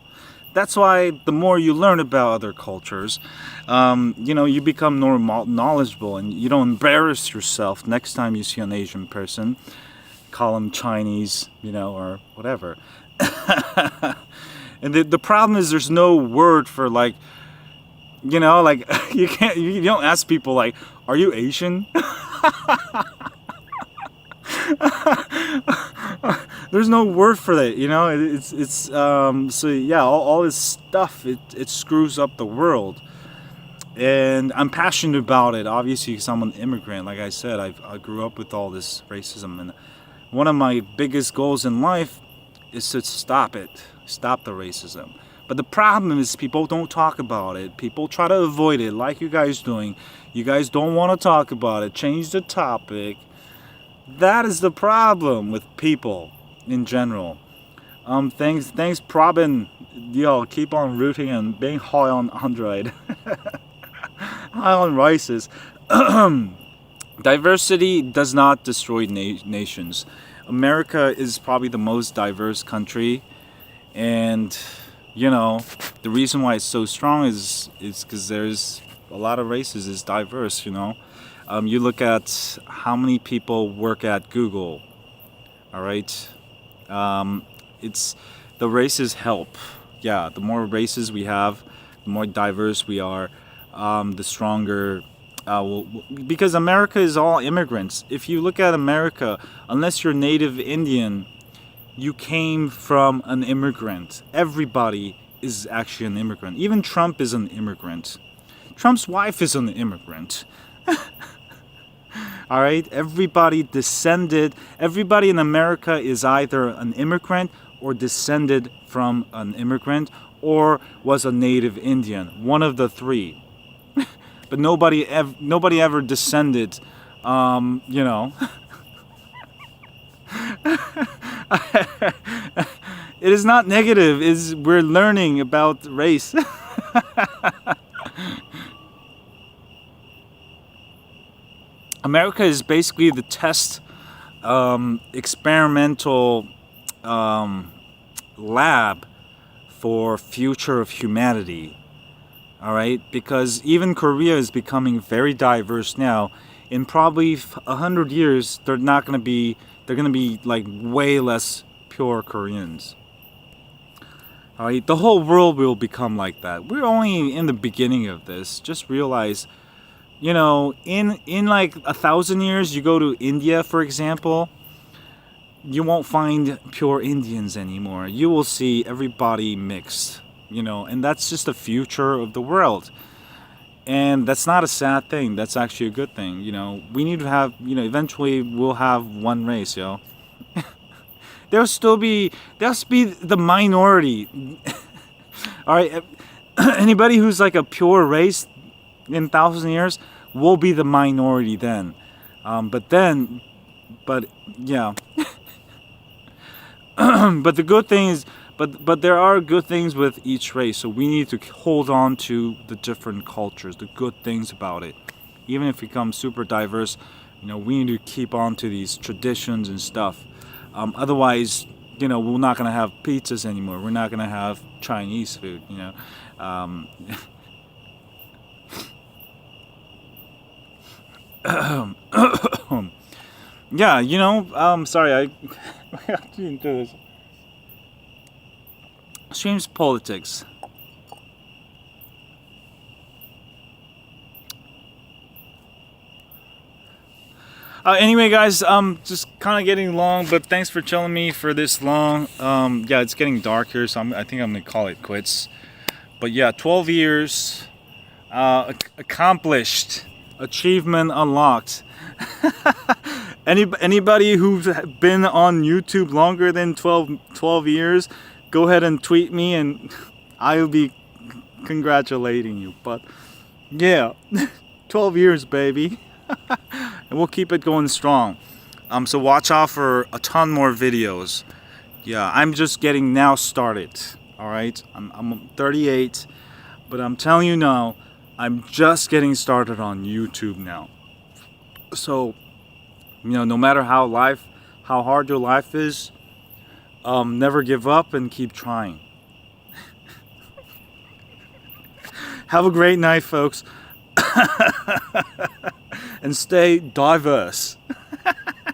Speaker 1: That's why the more you learn about other cultures, you become more knowledgeable, and you don't embarrass yourself next time you see an Asian person. Call them Chinese, or whatever. And the problem is there's no word for like you don't ask people like, are you Asian? There's no word for that, so yeah, all this stuff, it screws up the world. And I'm passionate about it, obviously, because I'm an immigrant. Like I said, I grew up with all this racism, and one of my biggest goals in life is to stop the racism. But the problem is people don't talk about it. People try to avoid it, like you guys doing. You guys don't want to talk about it. Change the topic. That is the problem with people in general. Thanks, Probin. Yo, keep on rooting and being high on Android. High on races. Diversity does not destroy nations. America is probably the most diverse country, and the reason why it's so strong is because there's a lot of races. It's diverse. You look at how many people work at Google. All right, it's the races help. Yeah, the more races we have, the more diverse we are, the stronger. Because America is all immigrants. If you look at America, unless you're native Indian, you came from an immigrant. Everybody is actually an immigrant. Even Trump is an immigrant. Trump's wife is an immigrant. All right, everybody in America is either an immigrant or descended from an immigrant or was a native Indian. One of the three. But nobody ever descended, It is not negative. We're learning about race. America is basically the test experimental lab for future of humanity. All right, because even Korea is becoming very diverse now. In probably 100 years, they're going to be like way less pure Koreans. All right, the whole world will become like that. We're only in the beginning of this. Just realize, in like 1,000 years, you go to India, for example, you won't find pure Indians anymore. You will see everybody mixed. And that's just the future of the world. And that's not a sad thing. That's actually a good thing. We need to have, eventually we'll have one race, yo. There'll be the minority. All right. Anybody who's like a pure race in 1,000 years will be the minority then. But yeah. But the good thing is, But there are good things with each race, so we need to hold on to the different cultures, the good things about it. Even if it becomes super diverse, we need to keep on to these traditions and stuff. Otherwise, we're not going to have pizzas anymore. We're not going to have Chinese food, Yeah, sorry, I didn't do this. Streams politics. Anyway, guys, just kind of getting long, but thanks for chilling me for this long. Yeah, it's getting dark here, so I think I'm gonna call it quits. But yeah, 12 years. Accomplished. Achievement unlocked. Anybody who's been on YouTube longer than 12 years, go ahead and tweet me and I'll be congratulating you. But yeah, 12 years, baby. And we'll keep it going strong. So watch out for a ton more videos. Yeah, I'm just getting now started. All right, I'm 38, but I'm telling you now, I'm just getting started on YouTube now. So, you know, no matter how hard your life is, never give up and keep trying. Have a great night, folks. And stay diverse.